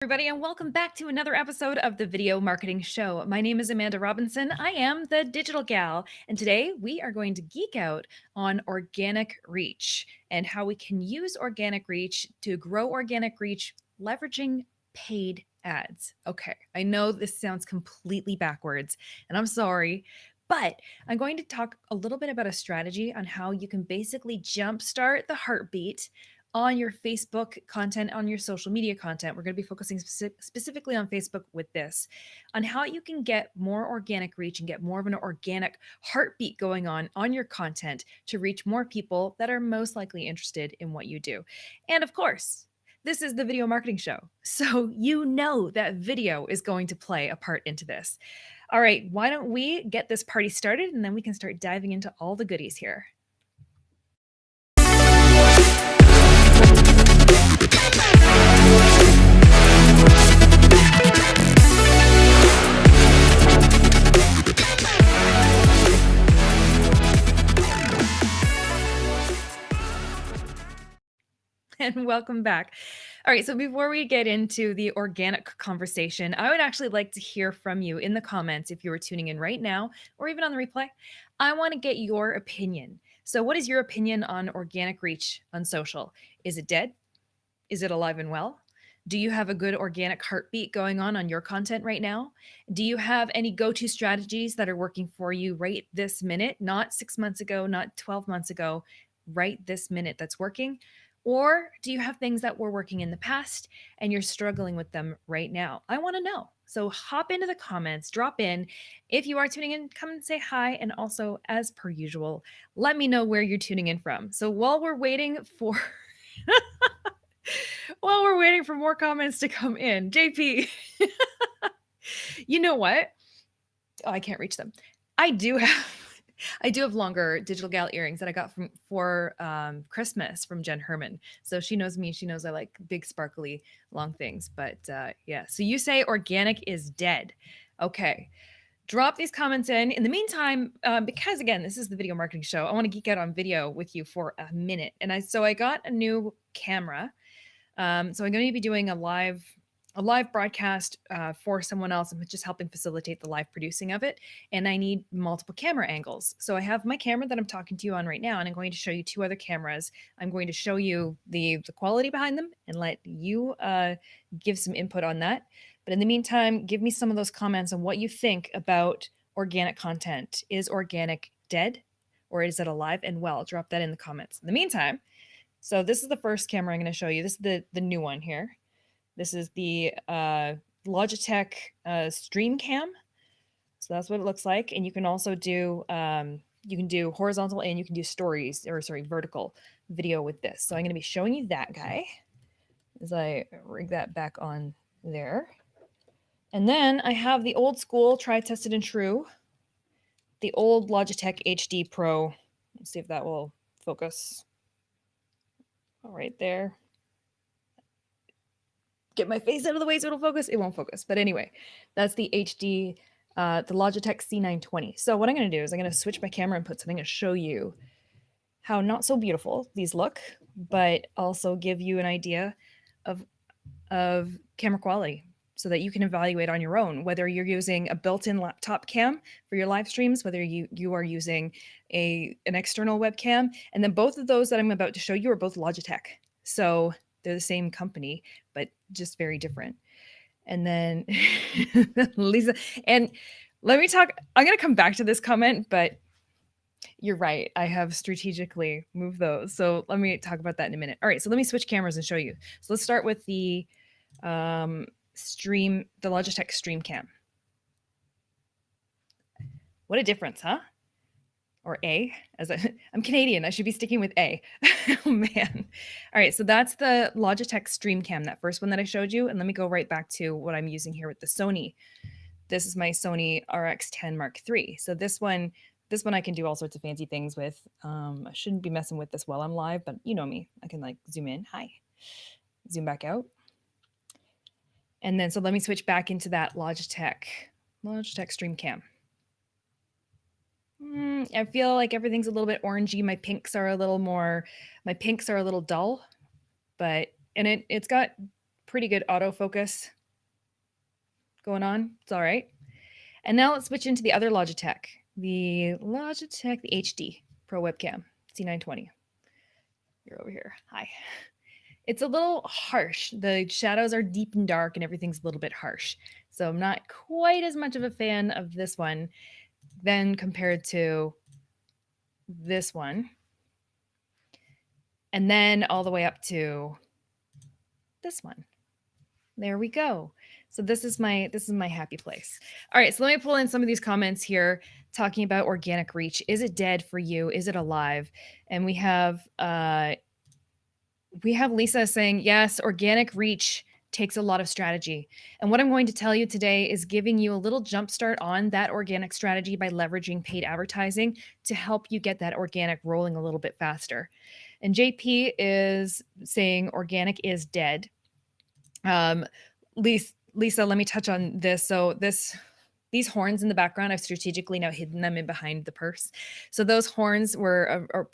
Everybody, and welcome back to another episode of the Video Marketing Show. My name is Amanda Robinson. I am the Digital Gal, and today we are going to geek out on organic reach and how we can use organic reach to grow organic reach leveraging paid ads. Okay, I know this sounds completely backwards, and I'm sorry, but I'm going to talk a little bit about a strategy on how you can basically jumpstart the heartbeat on your Facebook content, on your social media content. We're going to be focusing specifically on Facebook with this, on how you can get more organic reach and get more of an organic heartbeat going on your content to reach more people that are most likely interested in what you do. And of course, this is the Video Marketing Show. So you know that video is going to play a part into this. All right, why don't we get this party started and then we can start diving into all the goodies here. And welcome back. All right, so before we get into the organic conversation, I would actually like to hear from you in the comments if you are tuning in right now or even on the replay. I want to get your opinion. So, what is your opinion on organic reach on social? Is it dead? Is it alive and well? Do you have a good organic heartbeat going on your content right now? Do you have any go-to strategies that are working for you right this minute, not 6 months ago, not 12 months ago, right this minute that's working? Or do you have things that were working in the past and you're struggling with them right now? I want to know. So hop into the comments, drop in. If you are tuning in, come and say hi. And also, as per usual, let me know where you're tuning in from. So while we're waiting for more comments to come in, JP, you know what? Oh, I can't reach them. I do have longer Digital Gal earrings that I got for Christmas from Jen Herman. So she knows me. She knows I like big, sparkly, long things. But yeah, so you say organic is dead. Okay. Drop these comments in. In the meantime, because again, this is the Video Marketing Show, I want to geek out on video with you for a minute. And I got a new camera. So I'm going to be doing a live broadcast for someone else. I'm just helping facilitate the live producing of it, and I need multiple camera angles. So I have my camera that I'm talking to you on right now, and I'm going to show you two other cameras. I'm going to show you the quality behind them and let you give some input on that. But in the meantime, give me some of those comments on what you think about organic content. Is organic dead, or is it alive and well? Drop that in the comments. In the meantime, so this is the first camera I'm going to show you. This is the new one here. This is the Logitech Stream Cam. So that's what it looks like. And you can also do horizontal and you can do vertical video with this. So I'm going to be showing you that guy as I rig that back on there. And then I have the old school, tried, tested, and true, the old Logitech HD Pro. Let's see if that will focus. All right there. Get my face out of the way so it'll focus. It won't focus. But anyway, that's the HD, the Logitech C920. So what I'm going to do is I'm going to switch my camera inputs and I'm going to show you how not so beautiful these look, but also give you an idea of camera quality so that you can evaluate on your own, whether you're using a built-in laptop cam for your live streams, whether you are using an external webcam. And then both of those that I'm about to show you are both Logitech. So they're the same company, but just very different. And then Lisa, and let me talk, I'm going to come back to this comment, but you're right. I have strategically moved those. So let me talk about that in a minute. All right. So let me switch cameras and show you. So let's start with the Logitech Stream Cam. What a difference, huh? Or A, I'm Canadian. I should be sticking with A. Oh, man. All right, so that's the Logitech Stream Cam, that first one that I showed you. And let me go right back to what I'm using here with the Sony. This is my Sony RX10 Mark III. So this one I can do all sorts of fancy things with. I shouldn't be messing with this while I'm live, but you know me. I can like zoom in. Hi. Zoom back out. And then, so let me switch back into that Logitech Stream Cam. I feel like everything's a little bit orangey. My pinks are a little dull, but, and it's got pretty good autofocus going on. It's all right. And now let's switch into the other Logitech, the HD Pro Webcam C920. You're over here. Hi. It's a little harsh. The shadows are deep and dark and everything's a little bit harsh. So I'm not quite as much of a fan of this one than compared to this one. And then all the way up to this one. There we go. So this is my happy place. All right, so let me pull in some of these comments here talking about organic reach. Is it dead for you? Is it alive? And we have Lisa saying, yes, organic reach takes a lot of strategy. And what I'm going to tell you today is giving you a little jump start on that organic strategy by leveraging paid advertising to help you get that organic rolling a little bit faster. And JP is saying organic is dead. Lisa, let me touch on this. So these horns in the background, I've strategically now hidden them in behind the purse. So those horns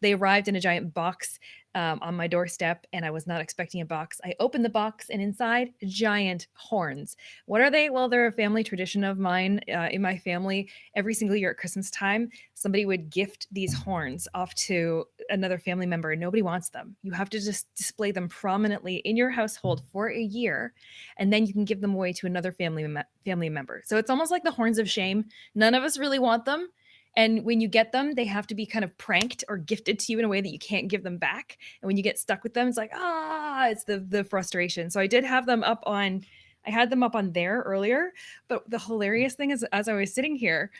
they arrived in a giant box on my doorstep, and I was not expecting a box. I opened the box, and inside, giant horns. What are they? Well, they're a family tradition of mine. In my family, every single year at Christmas time, somebody would gift these horns off to another family member, and nobody wants them. You have to just display them prominently in your household for a year, and then you can give them away to another family member. So it's almost like the horns of shame. None of us really want them. And when you get them, they have to be kind of pranked or gifted to you in a way that you can't give them back. And when you get stuck with them, it's like, it's the frustration. So I did have them up on, I had them up on there earlier. But the hilarious thing is, as I was sitting here,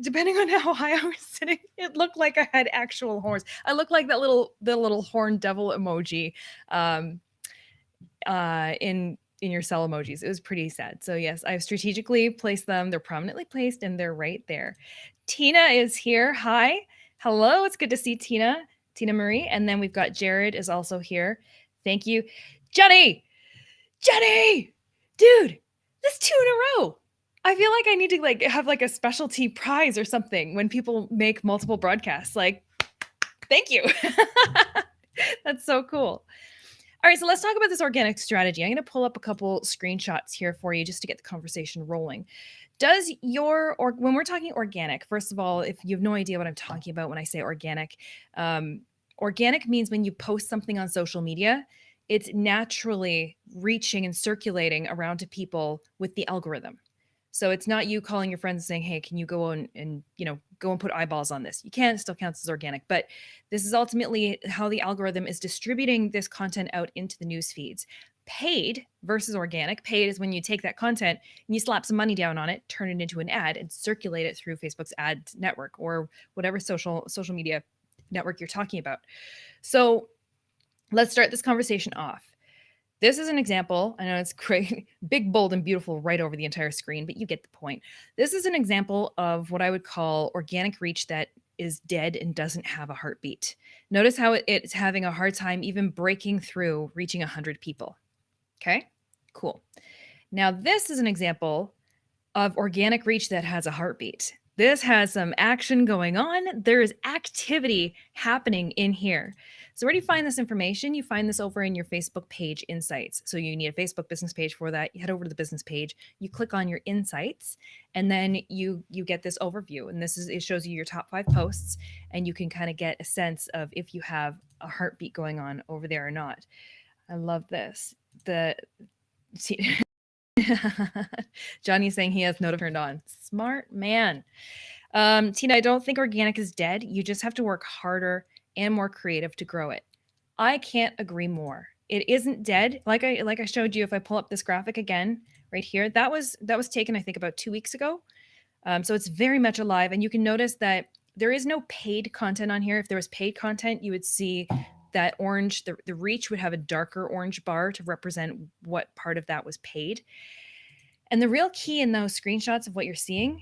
depending on how high I was sitting, it looked like I had actual horns. I looked like the little horn devil emoji in your cell emojis. It was pretty sad. So yes, I've strategically placed them. They're prominently placed and they're right there. Tina is here. Hi. Hello. It's good to see Tina Marie. And then we've got Jared is also here. Thank you. Jenny, dude, that's 2 in a row. I feel like I need to have a specialty prize or something when people make multiple broadcasts. Thank you. That's so cool. All right, so let's talk about this organic strategy. I'm going to pull up a couple screenshots here for you just to get the conversation rolling. When we're talking organic, first of all, if you have no idea what I'm talking about when I say organic, organic means when you post something on social media, it's naturally reaching and circulating around to people with the algorithm. So it's not you calling your friends and saying, hey, can you go on and go and put eyeballs on this? You can, it still counts as organic, but this is ultimately how the algorithm is distributing this content out into the news feeds. Paid versus organic. Paid is when you take that content and you slap some money down on it, turn it into an ad, and circulate it through Facebook's ad network or whatever social media network you're talking about. So let's start this conversation off. This is an example. I know it's great, big, bold, and beautiful right over the entire screen, but you get the point. This is an example of what I would call organic reach that is dead and doesn't have a heartbeat. Notice how it's having a hard time even breaking through reaching 100 people. Okay, cool. Now, this is an example of organic reach that has a heartbeat. This has some action going on. There is activity happening in here. So where do you find this information? You find this over in your Facebook page insights. So you need a Facebook business page for that. You head over to the business page, you click on your insights, and then you get this overview. And it shows you your top 5 posts, and you can kind of get a sense of if you have a heartbeat going on over there or not. I love this. Johnny's saying he has notif turned on. Smart man. Tina, I don't think organic is dead. You just have to work harder and more creative to grow it. I can't agree more. It isn't dead. Like I showed you, if I pull up this graphic again right here, that was taken, I think, about 2 weeks ago. So it's very much alive. And you can notice that there is no paid content on here. If there was paid content, you would see that orange, the reach would have a darker orange bar to represent what part of that was paid. And the real key in those screenshots of what you're seeing,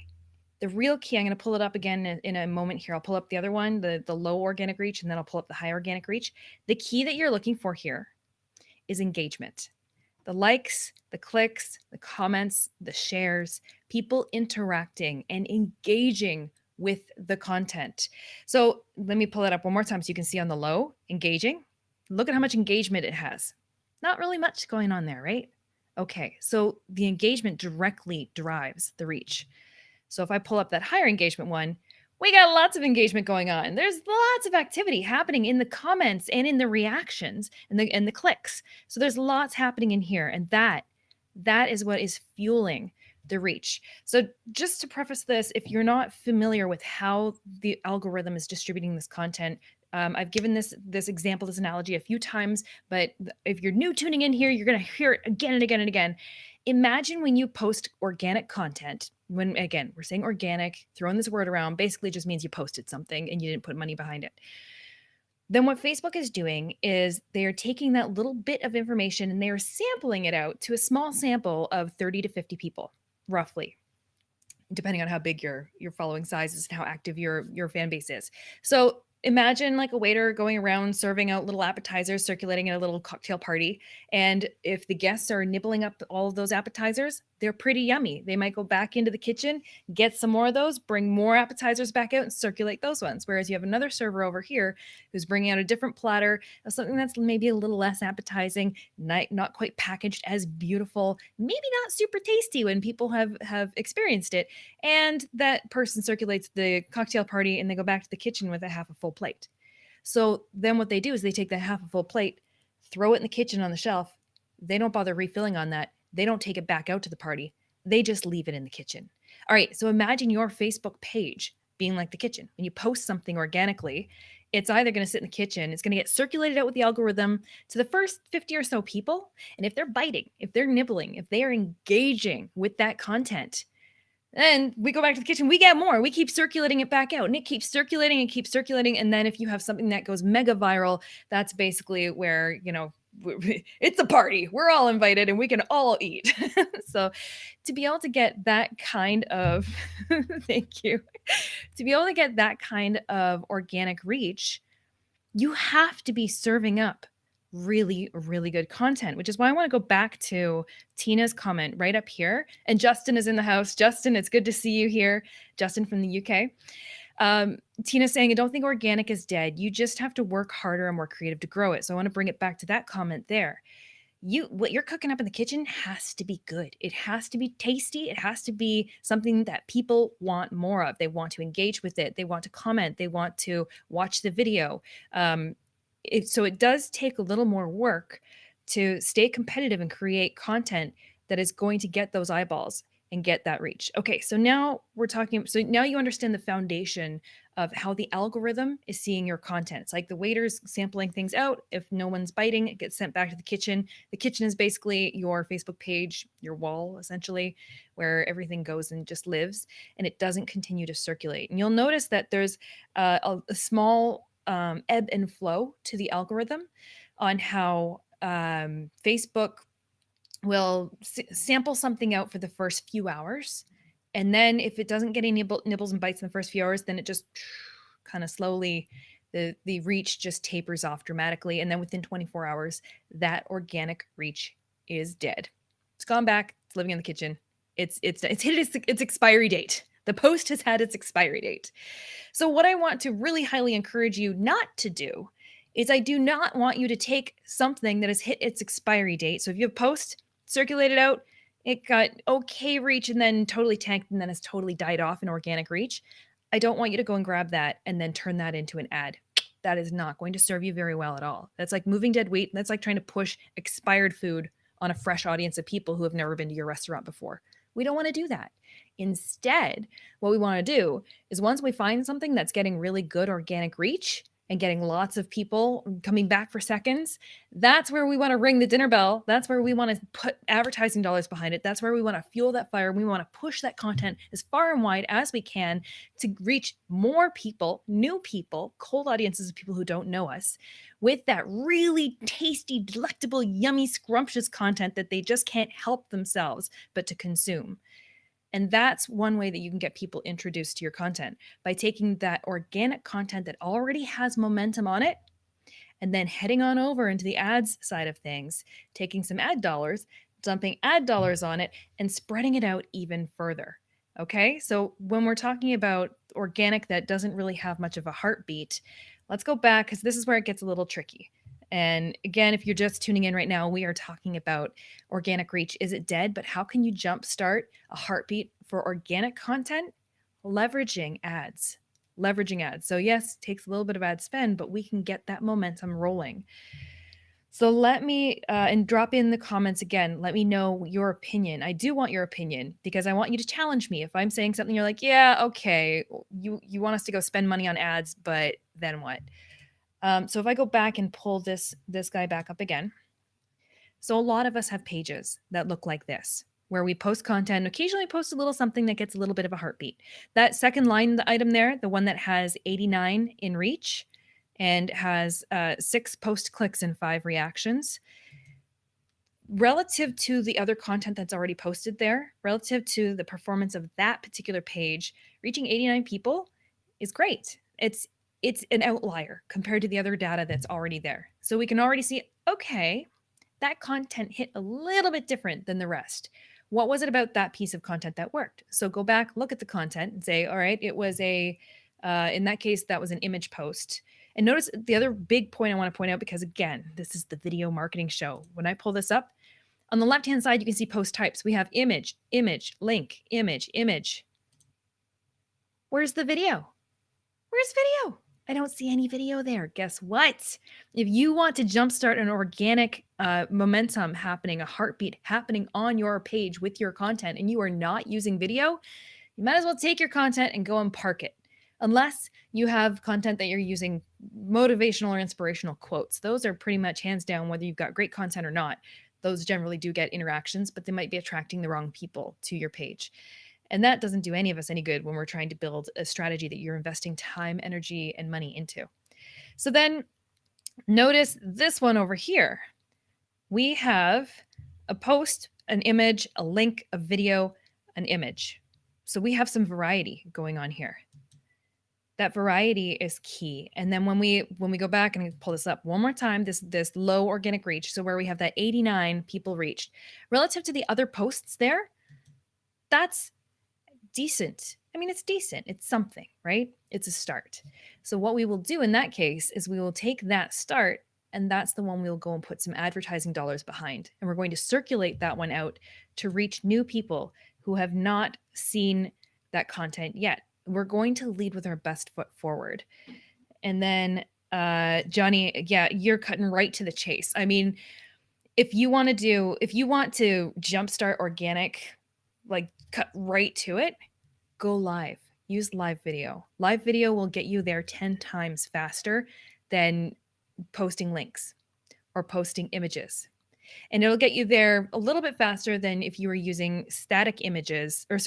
the real key, I'm going to pull it up again in a moment here. I'll pull up the other one, the low organic reach, and then I'll pull up the high organic reach. The key that you're looking for here is engagement. The likes, the clicks, the comments, the shares, people interacting and engaging with the content. So let me pull it up one more time so you can see on the low, engaging. Look at how much engagement it has. Not really much going on there, right? Okay, so the engagement directly drives the reach. So if I pull up that higher engagement one, we got lots of engagement going on. There's lots of activity happening in the comments and in the reactions and the clicks. So there's lots happening in here, and that is what is fueling the reach. So just to preface this, if you're not familiar with how the algorithm is distributing this content, I've given this example, this analogy a few times, but if you're new tuning in here, you're going to hear it again and again and again. Imagine when you post organic content. When, again, we're saying organic, throwing this word around basically just means you posted something and you didn't put money behind it. Then what Facebook is doing is they are taking that little bit of information and they are sampling it out to a small sample of 30 to 50 people, roughly, depending on how big your following size is and how active your fan base is. So imagine like a waiter going around serving out little appetizers, circulating at a little cocktail party. And if the guests are nibbling up all of those appetizers, they're pretty yummy. They might go back into the kitchen, get some more of those, bring more appetizers back out and circulate those ones. Whereas you have another server over here who's bringing out a different platter of something that's maybe a little less appetizing, not quite packaged as beautiful, maybe not super tasty when people have experienced it. And that person circulates the cocktail party and they go back to the kitchen with a half a full plate. So then what they do is they take that half a full plate, throw it in the kitchen on the shelf. They don't bother refilling on that. They don't take it back out to the party. They just leave it in the kitchen. All right, so imagine your Facebook page being like the kitchen. When you post something organically, it's either going to sit in the kitchen, it's going to get circulated out with the algorithm to the first 50 or so people. And if they're biting, if they're nibbling, if they are engaging with that content, then we go back to the kitchen, we get more. We keep circulating it back out and it keeps circulating and keeps circulating. And then if you have something that goes mega viral, that's basically where, it's a party. We're all invited and we can all eat. So to be able to get that kind of, thank you, to be able to get that kind of organic reach, you have to be serving up really, really good content, which is why I want to go back to Tina's comment right up here. And Justin is in the house. Justin, it's good to see you here. Justin from the UK. Tina's saying, I don't think organic is dead. You just have to work harder and more creative to grow it. So I want to bring it back to that comment there. What you're cooking up in the kitchen has to be good. It has to be tasty. It has to be something that people want more of. They want to engage with it. They want to comment. They want to watch the video. So it does take a little more work to stay competitive and create content that is going to get those eyeballs and get that reach. Okay, so now now you understand the foundation of how the algorithm is seeing your content. It's like the waiters sampling things out. If no one's biting, it gets sent back to the kitchen. The kitchen is basically your Facebook page, your wall, essentially, where everything goes and just lives, and it doesn't continue to circulate. And you'll notice that there's a small ebb and flow to the algorithm on how Facebook will sample something out for the first few hours. And then if it doesn't get any nibbles and bites in the first few hours, then it just kind of slowly, the reach just tapers off dramatically. And then within 24 hours, that organic reach is dead. It's gone back. It's living in the kitchen. It's hit its expiry date. The post has had its expiry date. So what I want to really highly encourage you not to do is I do not want you to take something that has hit its expiry date. So if you have a post, circulated out, it got okay reach and then totally tanked and then has totally died off in organic reach. I don't want you to go and grab that and then turn that into an ad. That is not going to serve you very well at all. That's like moving dead weight. That's like trying to push expired food on a fresh audience of people who have never been to your restaurant before. We don't want to do that. Instead, what we want to do is once we find something that's getting really good organic reach and getting lots of people coming back for seconds, that's where we want to ring the dinner bell. That's where we want to put advertising dollars behind it. That's where we want to fuel that fire. We want to push that content as far and wide as we can to reach more people, new people, cold audiences of people who don't know us, with that really tasty, delectable, yummy, scrumptious content that they just can't help themselves but to consume. And that's one way that you can get people introduced to your content, by taking that organic content that already has momentum on it and then heading on over into the ads side of things, taking some ad dollars, dumping ad dollars on it, and spreading it out even further. Okay, so when we're talking about organic that doesn't really have much of a heartbeat, let's go back because this is where it gets a little tricky. And again, if you're just tuning in right now, we are talking about organic reach. Is it dead? But how can you jumpstart a heartbeat for organic content? Leveraging ads. Leveraging ads. So, yes, it takes a little bit of ad spend, but we can get that momentum rolling. So let me and drop in the comments again. Let me know your opinion. I do want your opinion because I want you to challenge me. If I'm saying something, you're like, yeah, okay, you want us to go spend money on ads, but then what? So if I go back and pull this guy back up again, so a lot of us have pages that look like this, where we post content, occasionally post a little something that gets a little bit of a heartbeat. That second line, the item there, the one that has 89 in reach and has 6 post clicks and 5 reactions, relative to the other content that's already posted there, relative to the performance of that particular page, reaching 89 people is great. It's an outlier compared to the other data that's already there. So we can already see, okay, that content hit a little bit different than the rest. What was it about that piece of content that worked? So go back, look at the content and say, all right, it was in that case, that was an image post. And notice the other big point I want to point out, because again, this is the video marketing show. When I pull this up, on the left-hand side, you can see post types. We have image, image, link, image, image. Where's the video? Where's video? I don't see any video there. Guess what? If you want to jumpstart an organic momentum happening, a heartbeat happening on your page with your content, and you are not using video, you might as well take your content and go and park it. Unless you have content that you're using motivational or inspirational quotes. Those are pretty much hands down, whether you've got great content or not. Those generally do get interactions, but they might be attracting the wrong people to your page. And that doesn't do any of us any good when we're trying to build a strategy that you're investing time, energy, and money into. So then notice this one over here. We have a post, an image, a link, a video, an image. So we have some variety going on here. That variety is key. And then when we go back and pull this up one more time, this low organic reach, so where we have that 89 people reached, relative to the other posts there, that's decent. I mean, it's decent. It's something, right? It's a start. So what we will do in that case is we will take that start, and that's the one we'll go and put some advertising dollars behind. And we're going to circulate that one out to reach new people who have not seen that content yet. We're going to lead with our best foot forward. And then, Johnny, yeah, you're cutting right to the chase. I mean, if you want to jumpstart organic, like cut right to it, go live. Use live video. Live video will get you there 10 times faster than posting links or posting images. And it'll get you there a little bit faster than if you were using static images, or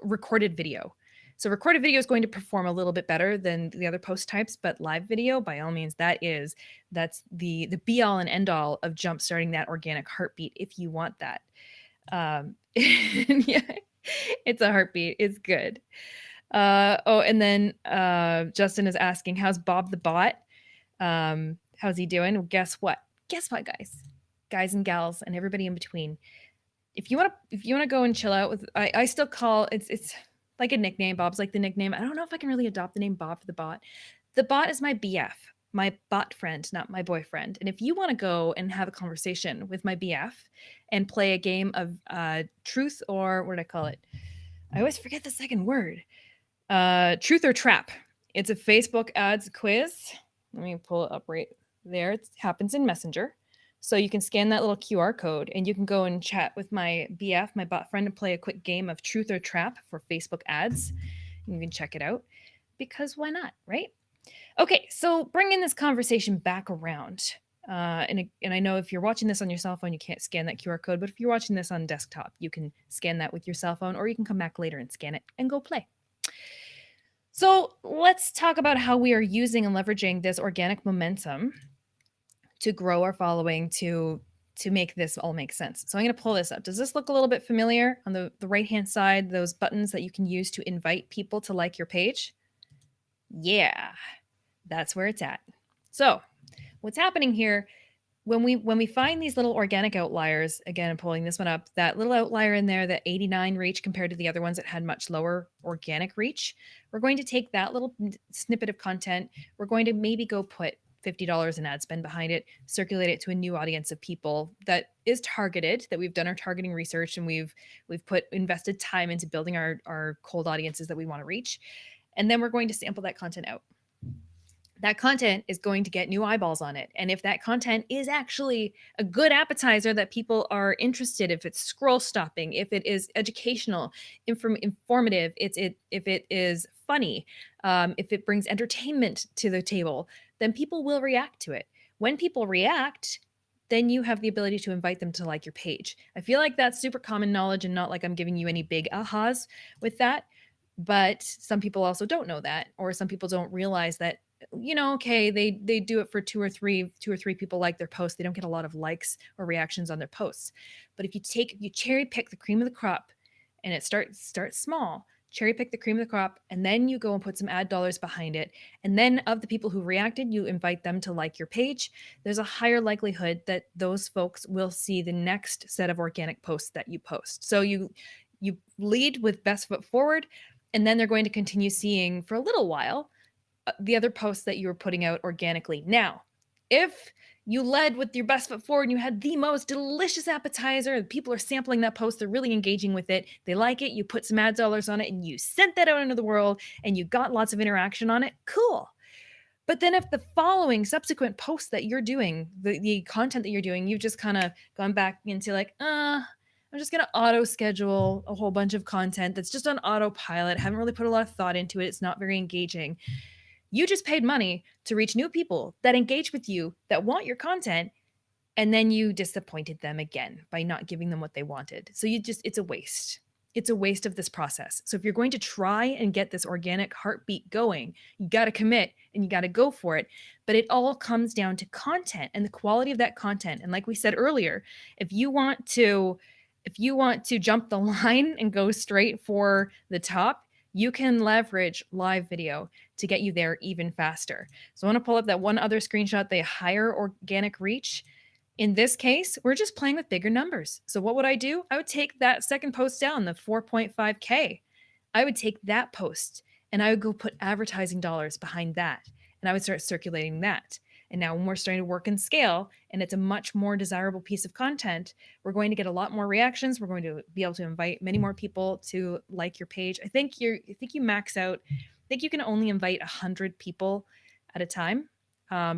recorded video. So recorded video is going to perform a little bit better than the other post types, but live video, by all means, that's the be all and end all of jump starting that organic heartbeat if you want that. Yeah, it's a heartbeat. It's good. And then Justin is asking, how's Bob the bot? How's he doing? Well, guess what, guys and gals and everybody in between. If you want to go and chill out with, I still call it's like a nickname. Bob's like the nickname. I don't know if I can really adopt the name Bob for the bot. The bot is my BF, my bot friend, not my boyfriend. And if you want to go and have a conversation with my BF and play a game of truth, or what did I call it? I always forget the second word. Truth or trap. It's a Facebook ads quiz. Let me pull it up right there. It happens in Messenger. So you can scan that little QR code and you can go and chat with my BF, my bot friend, and play a quick game of truth or trap for Facebook ads. You can check it out because why not, right? Okay, so bringing this conversation back around. And I know if you're watching this on your cell phone, you can't scan that QR code. But if you're watching this on desktop, you can scan that with your cell phone, or you can come back later and scan it and go play. So let's talk about how we are using and leveraging this organic momentum to grow our following, to make this all make sense. So I'm going to pull this up. Does this look a little bit familiar? On the right-hand side, those buttons that you can use to invite people to like your page? Yeah, that's where it's at. So what's happening here, when we find these little organic outliers, again, I'm pulling this one up, that little outlier in there, that 89 reach compared to the other ones that had much lower organic reach, we're going to take that little snippet of content, we're going to maybe go put $50 in ad spend behind it, circulate it to a new audience of people that is targeted, that we've done our targeting research and we've invested time into building our cold audiences that we want to reach. And then we're going to sample that content out. That content is going to get new eyeballs on it. And if that content is actually a good appetizer that people are interested, if it's scroll stopping, if it is educational, informative, if it is funny, if it brings entertainment to the table, then people will react to it. When people react, then you have the ability to invite them to like your page. I feel like that's super common knowledge and not like I'm giving you any big ahas with that. But some people also don't know that, or some people don't realize that, okay, they do it for two or three people like their post. They don't get a lot of likes or reactions on their posts. But if you cherry pick the cream of the crop, and it starts small, cherry pick the cream of the crop, and then you go and put some ad dollars behind it. And then of the people who reacted, you invite them to like your page. There's a higher likelihood that those folks will see the next set of organic posts that you post. So you lead with best foot forward, and then they're going to continue seeing for a little while the other posts that you were putting out organically. Now, if you led with your best foot forward and you had the most delicious appetizer, people are sampling that post, they're really engaging with it, they like it, you put some ad dollars on it, and you sent that out into the world, and you got lots of interaction on it, cool. But then if the following subsequent posts that you're doing, the content that you're doing, you've just kind of gone back into like, I'm just going to auto schedule a whole bunch of content that's just on autopilot, haven't really put a lot of thought into it, it's not very engaging. You just paid money to reach new people that engage with you, that want your content, and then you disappointed them again by not giving them what they wanted. So it's a waste. It's a waste of this process. So if you're going to try and get this organic heartbeat going, you got to commit and you got to go for it. But it all comes down to content and the quality of that content. And like we said earlier, if you want to jump the line and go straight for the top, you can leverage live video to get you there even faster. So I want to pull up that one other screenshot, the higher organic reach. In this case, we're just playing with bigger numbers. So what would I do? I would take that second post down, the 4.5K. I would take that post and I would go put advertising dollars behind that. And I would start circulating that. And now when we're starting to work and scale, and it's a much more desirable piece of content, we're going to get a lot more reactions. We're going to be able to invite many more people to like your page. I think you max out. I think you can only invite 100 people at a time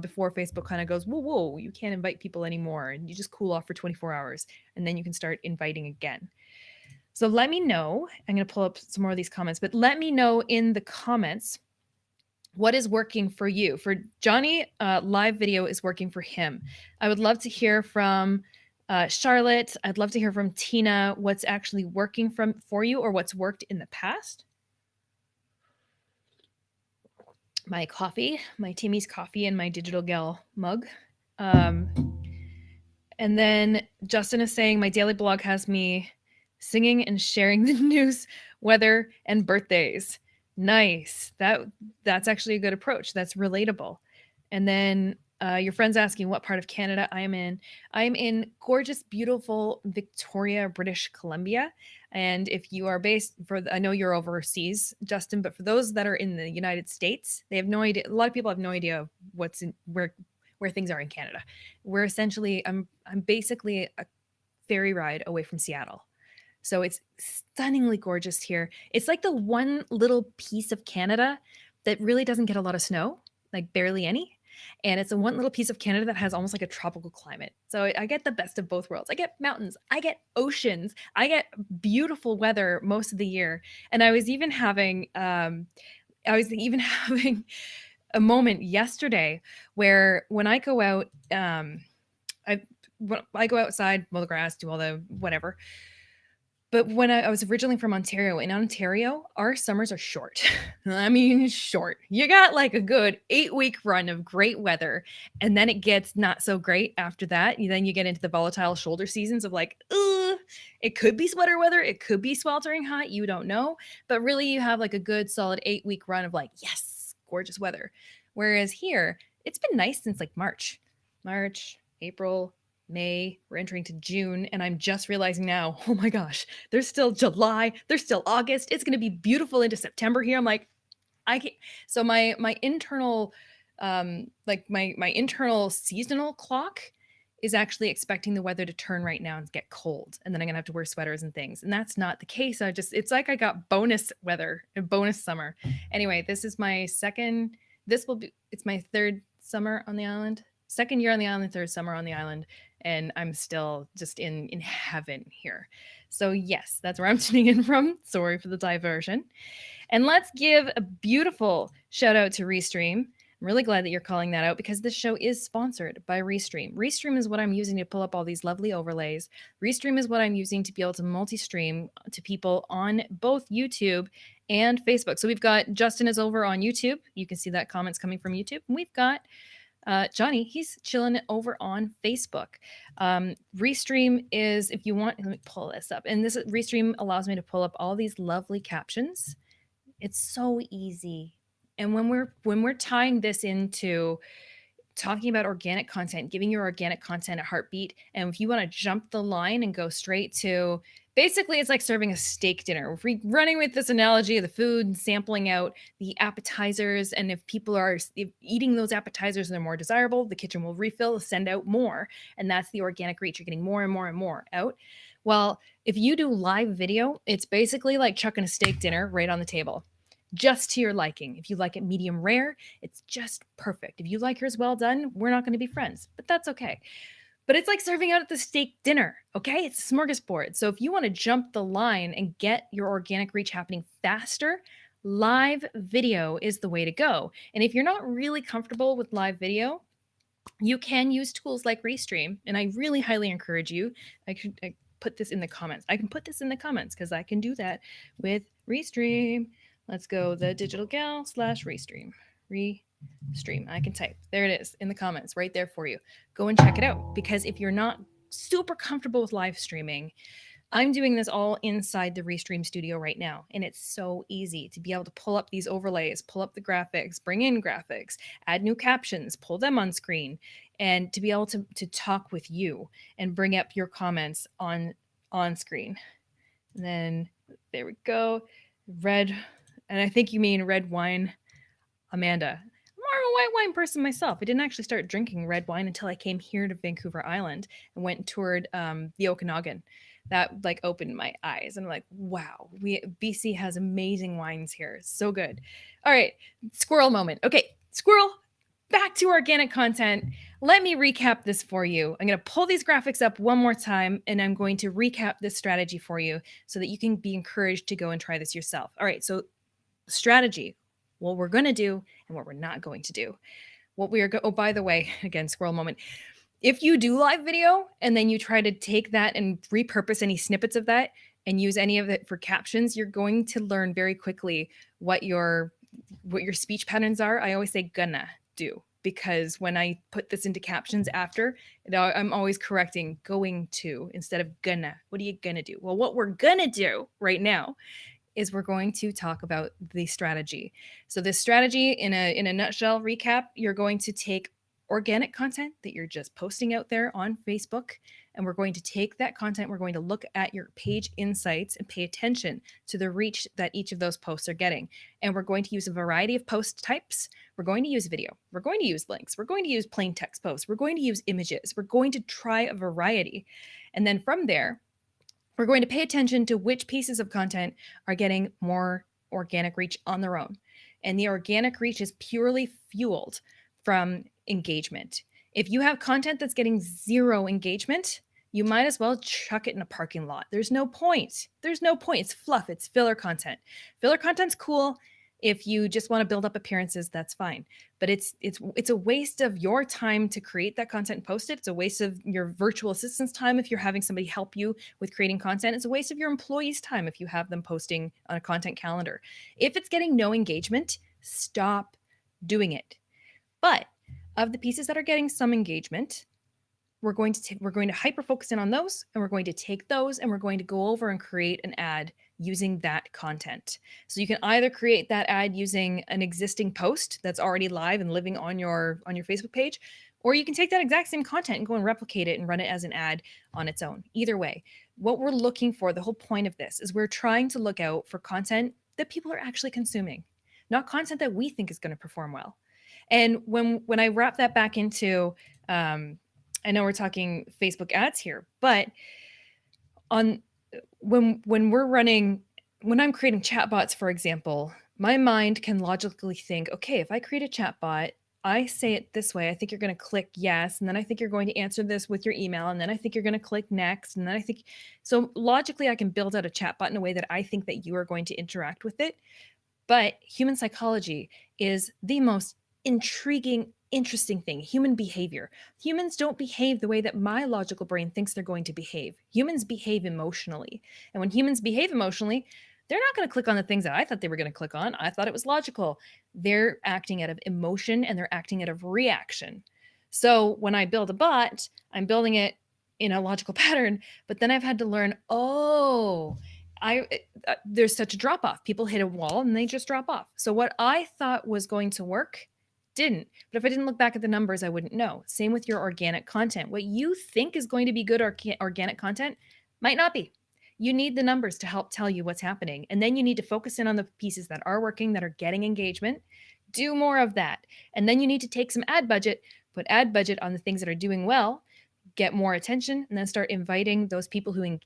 before Facebook kind of goes, whoa, you can't invite people anymore. And you just cool off for 24 hours. And then you can start inviting again. So let me know. I'm going to pull up some more of these comments, but let me know in the comments what is working for you. For Johnny, live video is working for him. I would love to hear from Charlotte. I'd love to hear from Tina what's actually working for you or what's worked in the past. My coffee, my Timmy's coffee and my Digital Gal mug. And then Justin is saying, my daily blog has me singing and sharing the news, weather, and birthdays. Nice. That's actually a good approach. That's relatable. And then your friend's asking what part of Canada I am in. I'm in gorgeous, beautiful Victoria, British Columbia. And if you are based I know you're overseas, Justin, but for those that are in the United States, they have no idea. A lot of people have no idea where things are in Canada. We're essentially, I'm basically a ferry ride away from Seattle. So it's stunningly gorgeous here. It's like the one little piece of Canada that really doesn't get a lot of snow, like barely any. And it's the one little piece of Canada that has almost like a tropical climate. So I get the best of both worlds. I get mountains, I get oceans, I get beautiful weather most of the year. And I was even having a moment yesterday where when I go out, I go outside, mow the grass, do all the whatever. But when I was originally from Ontario, in Ontario, our summers are short. I mean, short. You got like a good 8-week run of great weather, and then it gets not so great after that. Then you get into the volatile shoulder seasons of like, it could be sweater weather, it could be sweltering hot, you don't know. But really, you have like a good solid 8-week run of like, yes, gorgeous weather. Whereas here, it's been nice since like March, April, May, we're entering to June, and I'm just realizing now, oh my gosh, there's still July, there's still August. It's going to be beautiful into September here. I'm like, I can't. So my internal Like my internal seasonal clock is actually expecting the weather to turn right now and get cold, and then I'm gonna have to wear sweaters and things. And that's not the case. It's like I got bonus weather and bonus summer. Anyway, this is my second. It's my third summer on the island. Second year on the island, third summer on the island, and I'm still just in heaven here. So yes, that's where I'm tuning in from. Sorry for the diversion. And let's give a beautiful shout out to Restream. I'm really glad that you're calling that out because this show is sponsored by Restream. Restream is what I'm using to pull up all these lovely overlays. Restream is what I'm using to be able to multi-stream to people on both YouTube and Facebook. So we've got Justin is over on YouTube. You can see that comments coming from YouTube. And we've got Johnny, he's chilling over on Facebook. Restream is, if you want, let me pull this up. And this Restream allows me to pull up all these lovely captions. It's so easy. And when we're tying this into talking about organic content, giving your organic content a heartbeat, and if you want to jump the line and go straight to basically it's like serving a steak dinner. If we're running with this analogy of the food and sampling out the appetizers, and if people are eating those appetizers and they're more desirable, the kitchen will refill, send out more, and that's the organic reach. You're getting more and more and more out. Well, if you do live video, it's basically like chucking a steak dinner right on the table, just to your liking. If you like it medium rare, it's just perfect. If you like yours well done, we're not going to be friends, but that's okay. But it's like serving out at the steak dinner, okay? It's a smorgasbord. So if you want to jump the line and get your organic reach happening faster, live video is the way to go. And if you're not really comfortable with live video, you can use tools like Restream, and I really highly encourage you. I put this in the comments. I can put this in the comments because I can do that with Restream. Let's go the digital gal / Restream. Restream. I can type. There it is in the comments right there for you. Go and check it out, because if you're not super comfortable with live streaming, I'm doing this all inside the Restream studio right now, and it's so easy to be able to pull up these overlays, pull up the graphics, bring in graphics, add new captions, pull them on screen, and to be able to talk with you and bring up your comments on screen. And then there we go. Red, and I think you mean red wine, Amanda. I'm more of a white wine person myself. I didn't actually start drinking red wine until I came here to Vancouver Island and went and toured the Okanagan. That like opened my eyes. I'm like, wow, BC has amazing wines here. So good. All right, squirrel moment. Okay, squirrel, back to organic content. Let me recap this for you. I'm going to pull these graphics up one more time, and I'm going to recap this strategy for you so that you can be encouraged to go and try this yourself. All right, so strategy, what we're going to do and what we're not going to do. What we are oh, by the way, again, squirrel moment. If you do live video and then you try to take that and repurpose any snippets of that and use any of it for captions, you're going to learn very quickly what your speech patterns are. I always say gonna do, because when I put this into captions after, I'm always correcting going to instead of gonna. What are you gonna do? Well, what we're gonna do right now is we're going to talk about the strategy. So this strategy, in a nutshell recap, you're going to take organic content that you're just posting out there on Facebook, and we're going to take that content, we're going to look at your page insights and pay attention to the reach that each of those posts are getting. And we're going to use a variety of post types. We're going to use video. We're going to use links. We're going to use plain text posts. We're going to use images. We're going to try a variety. And then from there, we're going to pay attention to which pieces of content are getting more organic reach on their own. And the organic reach is purely fueled from engagement. If you have content that's getting zero engagement, you might as well chuck it in a parking lot. There's no point. There's no point. It's fluff. It's filler content. Filler content's cool. If you just want to build up appearances, that's fine. But it's a waste of your time to create that content and post it. It's a waste of your virtual assistant's time if you're having somebody help you with creating content. It's a waste of your employees' time if you have them posting on a content calendar. If it's getting no engagement, stop doing it. But of the pieces that are getting some engagement, we're going to hyper focus in on those, and we're going to take those and we're going to go over and create an ad using that content. So you can either create that ad using an existing post that's already live and living on your Facebook page, or you can take that exact same content and go and replicate it and run it as an ad on its own. Either way, what we're looking for, the whole point of this is we're trying to look out for content that people are actually consuming, not content that we think is going to perform well. And when I wrap that back into, I know we're talking Facebook ads here, but on when we're running, when I'm creating chatbots, for example, my mind can logically think, okay, if I create a chatbot, I say it this way, I think you're going to click yes, and then I think you're going to answer this with your email, and then I think you're going to click next, and then I think, so logically I can build out a chatbot in a way that I think that you are going to interact with it. But human psychology is the most intriguing, interesting thing. Human behavior. Humans don't behave the way that my logical brain thinks they're going to behave. Humans behave emotionally. And when humans behave emotionally, they're not going to click on the things that I thought they were going to click on. I thought it was logical. They're acting out of emotion and they're acting out of reaction. So when I build a bot, I'm building it in a logical pattern, but then I've had to learn, oh, there's such a drop off. People hit a wall and they just drop off. So what I thought was going to work didn't. But if I didn't look back at the numbers, I wouldn't know. Same with your organic content. What you think is going to be good organic content might not be. You need the numbers to help tell you what's happening. And then you need to focus in on the pieces that are working, that are getting engagement. Do more of that. And then you need to take some ad budget, put ad budget on the things that are doing well, get more attention, and then start inviting those people who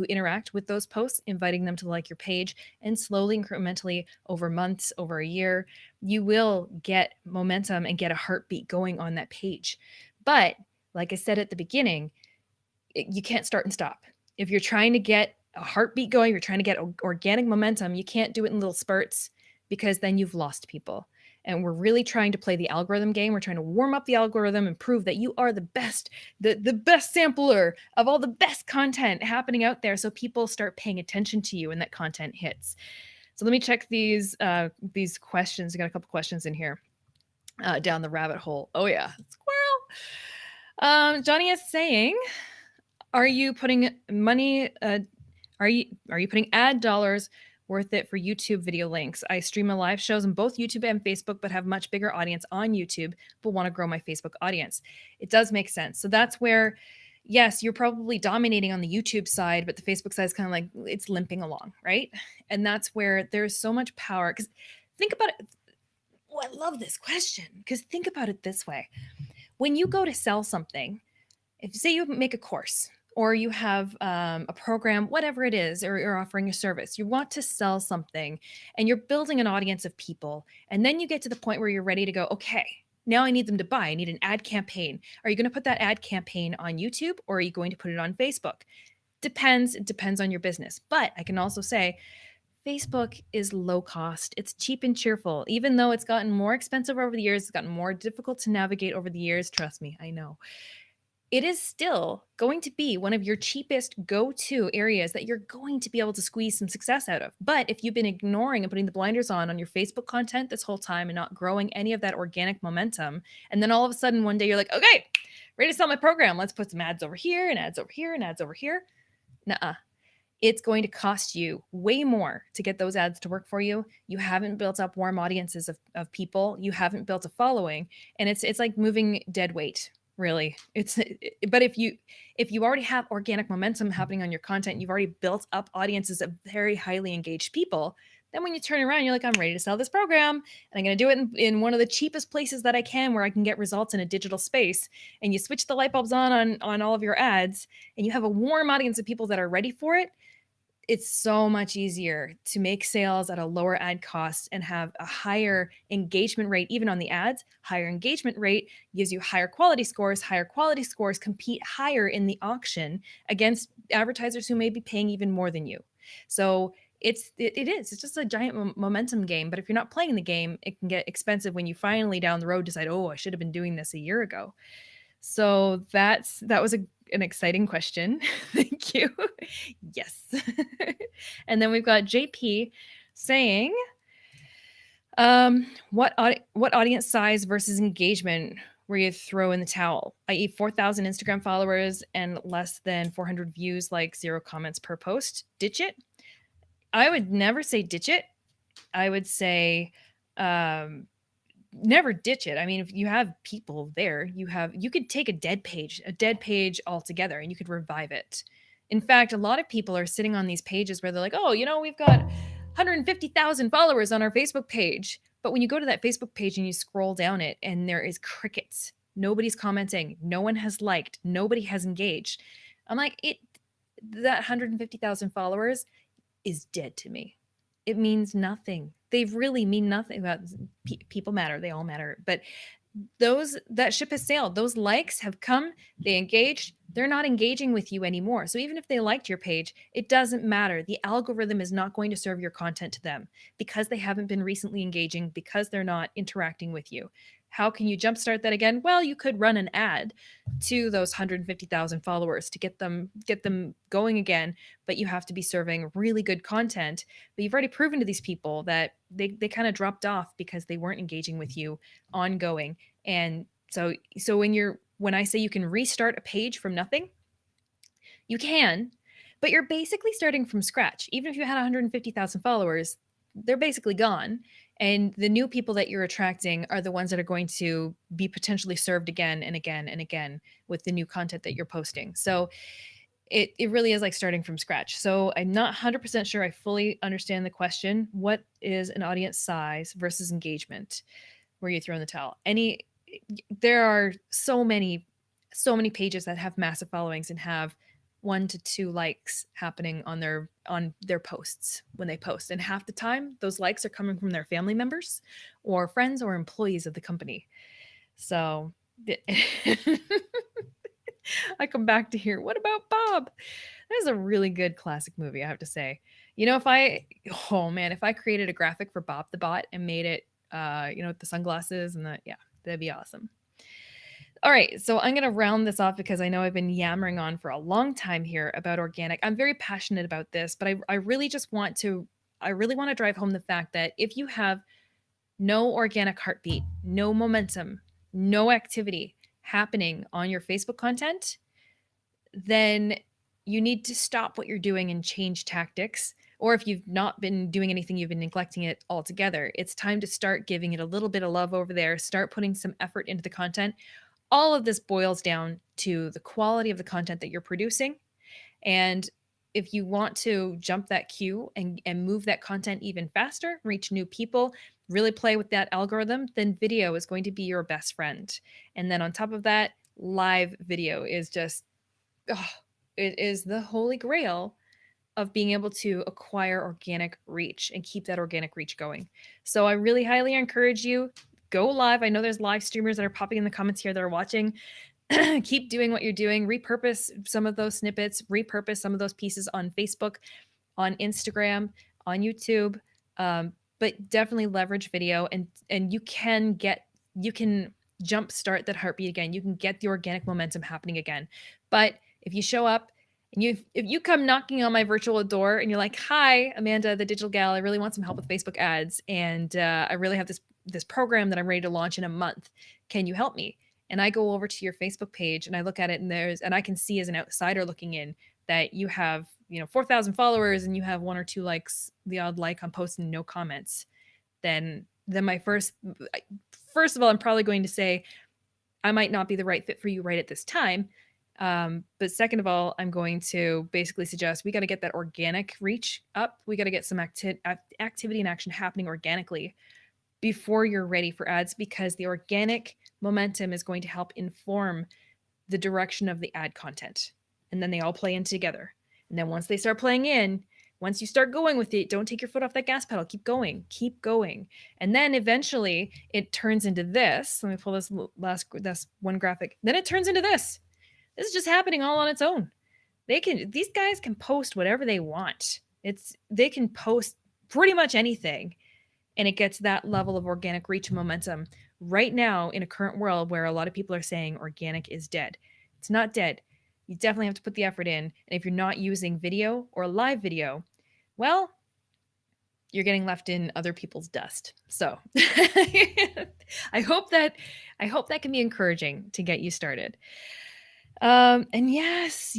interact with those posts, inviting them to like your page, and slowly, incrementally, over months, over a year, you will get momentum and get a heartbeat going on that page. But like I said at the beginning, you can't start and stop. If you're trying to get a heartbeat going, you're trying to get organic momentum, you can't do it in little spurts, because then you've lost people. And we're really trying to play the algorithm game. We're trying to warm up the algorithm and prove that you are the best, the best sampler of all the best content happening out there, so people start paying attention to you and that content hits. So let me check these questions. I got a couple questions in here down the rabbit hole. Oh yeah, squirrel. Johnny is saying, are you putting money? Are you putting ad dollars worth it for YouTube video links? I stream my live shows on both YouTube and Facebook, but have much bigger audience on YouTube, but want to grow my Facebook audience. It does make sense. So that's where, yes, you're probably dominating on the YouTube side, but the Facebook side is kind of like, it's limping along, right? And that's where there's so much power. Because think about it. Oh, I love this question, because think about it this way. When you go to sell something, if say you make a course, or you have a program, whatever it is, or you're offering a service, you want to sell something and you're building an audience of people. And then you get to the point where you're ready to go, okay, now I need them to buy. I need an ad campaign. Are you going to put that ad campaign on YouTube, or are you going to put it on Facebook? Depends. It depends on your business. But I can also say, Facebook is low cost. It's cheap and cheerful. Even though it's gotten more expensive over the years, it's gotten more difficult to navigate over the years. Trust me, I know. It is still going to be one of your cheapest go-to areas that you're going to be able to squeeze some success out of. But if you've been ignoring and putting the blinders on your Facebook content this whole time and not growing any of that organic momentum, and then all of a sudden one day you're like, okay, ready to sell my program. Let's put some ads over here and ads over here and ads over here. Nuh-uh. It's going to cost you way more to get those ads to work for you. You haven't built up warm audiences of people. You haven't built a following. And it's like moving dead weight. Really, but if you already have organic momentum happening on your content, you've already built up audiences of very highly engaged people, then when you turn around, you're like, I'm ready to sell this program, and I'm going to do it in one of the cheapest places that I can, where I can get results in a digital space. And you switch the light bulbs on all of your ads, and you have a warm audience of people that are ready for it. It's so much easier to make sales at a lower ad cost and have a higher engagement rate, even on the ads. Higher engagement rate gives you higher quality scores. Higher quality scores compete higher in the auction against advertisers who may be paying even more than you. So it's just a giant momentum game. But if you're not playing the game, it can get expensive when you finally down the road decide, oh, I should have been doing this a year ago. So that was an exciting question. Thank you. Yes. And then we've got JP saying, what audience size versus engagement where you throw in the towel, i.e. 4,000 Instagram followers and less than 400 views, like 0 comments per post? Ditch it. I would never say ditch it. I would say, never ditch it. I mean, if you have people there, you could take a dead page altogether, and you could revive it. In fact, a lot of people are sitting on these pages where they're like, oh, we've got 150,000 followers on our Facebook page. But when you go to that Facebook page and you scroll down it and there is crickets, nobody's commenting, no one has liked, nobody has engaged. I'm like, that 150,000 followers is dead to me. It means nothing. They really mean nothing. About people matter, they all matter. But that ship has sailed. Those likes have come, they engaged, they're not engaging with you anymore. So even if they liked your page, it doesn't matter. The algorithm is not going to serve your content to them because they haven't been recently engaging, because they're not interacting with you. How can you jumpstart that again? Well, you could run an ad to those 150,000 followers to get them going again, but you have to be serving really good content. But you've already proven to these people that they kind of dropped off because they weren't engaging with you ongoing. And so when I say you can restart a page from nothing, you can, but you're basically starting from scratch. Even if you had 150,000 followers, they're basically gone. And the new people that you're attracting are the ones that are going to be potentially served again and again and again with the new content that you're posting. So it really is like starting from scratch. So I'm not 100% sure I fully understand the question. What is an audience size versus engagement? Where you throw in the towel? There are so many pages that have massive followings and have 1 to 2 likes happening on their posts when they post, and half the time those likes are coming from their family members or friends or employees of the company. So I come back to here. What about Bob? That is a really good classic movie, I have to say. If I created a graphic for Bob the Bot and made it, with the sunglasses and that'd be awesome. All right, so I'm going to round this off because I know I've been yammering on for a long time here about organic. I'm very passionate about this, but I really want to drive home the fact that if you have no organic heartbeat, no momentum, no activity happening on your Facebook content, then you need to stop what you're doing and change tactics. Or if you've not been doing anything, you've been neglecting it altogether, it's time to start giving it a little bit of love over there, start putting some effort into the content. All of this boils down to the quality of the content that you're producing. And if you want to jump that queue and move that content even faster, reach new people, really play with that algorithm, then video is going to be your best friend. And then on top of that, live video is just, it is the holy grail of being able to acquire organic reach and keep that organic reach going. So I really highly encourage you, go live. I know there's live streamers that are popping in the comments here that are watching. Keep doing what you're doing. Repurpose some of those snippets, repurpose some of those pieces on Facebook, on Instagram, on YouTube. But definitely leverage video, and you can jumpstart that heartbeat again. You can get the organic momentum happening again. But if you show up and if you come knocking on my virtual door and you're like, "Hi, Amanda, the digital gal, I really want some help with Facebook ads, and I really have this program that I'm ready to launch in a month. Can you help me?" And I go over to your Facebook page and I look at it, and I can see as an outsider looking in that you have 4,000 followers and you have 1 or 2 likes, the odd like on posts and no comments. Then my first of all, I'm probably going to say I might not be the right fit for you right at this time. But second of all, I'm going to basically suggest we got to get that organic reach up. We got to get some activity and action happening organically before you're ready for ads, because the organic momentum is going to help inform the direction of the ad content. And then they all play in together. And then once they start playing in, once you start going with it, don't take your foot off that gas pedal. Keep going. Keep going. And then eventually it turns into this. Let me pull this one graphic. Then it turns into this. This is just happening all on its own. These guys can post whatever they want. They can post pretty much anything, and it gets that level of organic reach and momentum right now in a current world where a lot of people are saying organic is dead. It's not dead. You definitely have to put the effort in. And if you're not using video or live video, well, you're getting left in other people's dust. So I hope that can be encouraging to get you started. And yes.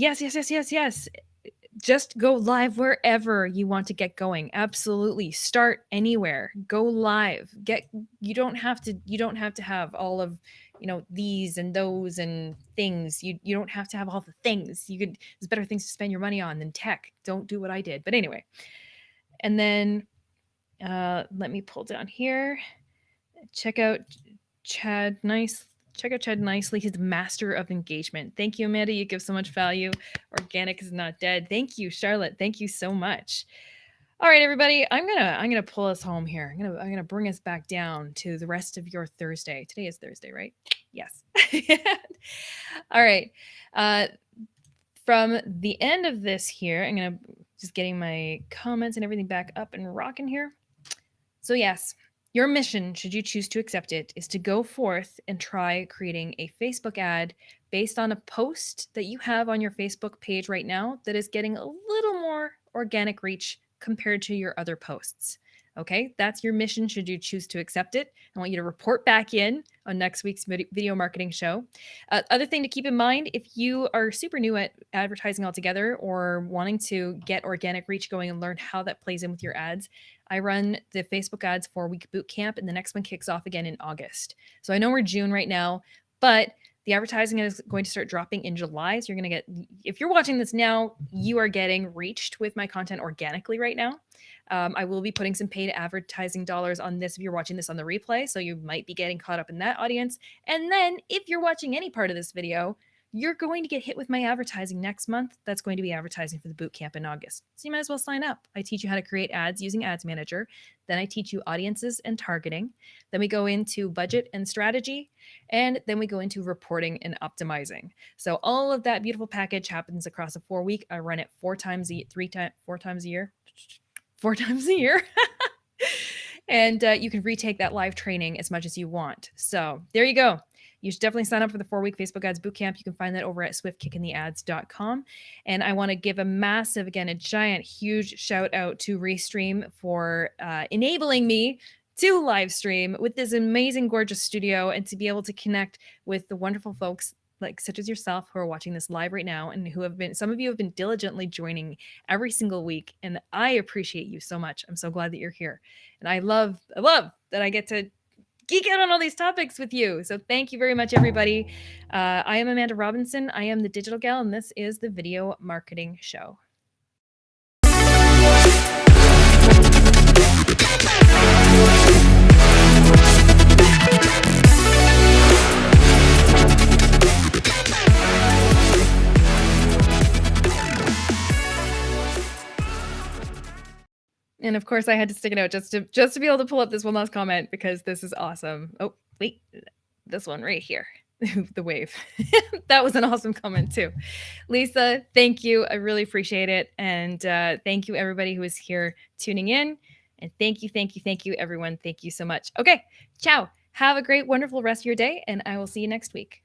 Just go live wherever you want to get going. Absolutely. Start anywhere. Go live. You don't have to have all of, these and those and things. You don't have to have all the things. There's better things to spend your money on than tech. Don't do what I did. But anyway. And then let me pull down here. Check out Chad Nice. Check out Chad Nicely. He's the master of engagement. Thank you, Amanda. You give so much value. Organic is not dead. Thank you, Charlotte. Thank you so much. All right, everybody. I'm gonna pull us home here. I'm gonna bring us back down to the rest of your Thursday. Today is Thursday, right? Yes. All right. From the end of this here, I'm gonna just getting my comments and everything back up and rocking here. So yes, your mission, should you choose to accept it, is to go forth and try creating a Facebook ad based on a post that you have on your Facebook page right now that is getting a little more organic reach compared to your other posts. Okay, that's your mission should you choose to accept it. I want you to report back in on next week's video marketing show. Other thing to keep in mind, if you are super new at advertising altogether or wanting to get organic reach going and learn how that plays in with your ads, I run the Facebook ads 4-week boot camp, and the next one kicks off again in August. So I know we're June right now, but the advertising is going to start dropping in July. So you're going to get, if you're watching this now, you are getting reached with my content organically right now. I will be putting some paid advertising dollars on this if you're watching this on the replay. So you might be getting caught up in that audience. And then if you're watching any part of this video, you're going to get hit with my advertising next month. That's going to be advertising for the bootcamp in August. So you might as well sign up. I teach you how to create ads using Ads Manager. Then I teach you audiences and targeting. Then we go into budget and strategy. And then we go into reporting and optimizing. So all of that beautiful package happens across a 4-week. I run it 4 times a year. And you can retake that live training as much as you want. So there you go. You should definitely sign up for the 4-week Facebook Ads Bootcamp. You can find that over at swiftkickingtheads.com. And I want to give a massive, again, a giant, huge shout out to Restream for enabling me to live stream with this amazing, gorgeous studio and to be able to connect with the wonderful folks like such as yourself who are watching this live right now and who have been, some of you have been diligently joining every single week. And I appreciate you so much. I'm so glad that you're here. And I love that I get to geek out on all these topics with you. So thank you very much, everybody. I am Amanda Robinson. I am the Digital Gal, and this is the Video Marketing Show. And of course, I had to stick it out just to be able to pull up this one last comment because this is awesome. Oh, wait, this one right here. The wave. That was an awesome comment too. Lisa, thank you. I really appreciate it. And thank you, everybody who is here tuning in. And thank you, everyone. Thank you so much. Okay, ciao. Have a great, wonderful rest of your day, and I will see you next week.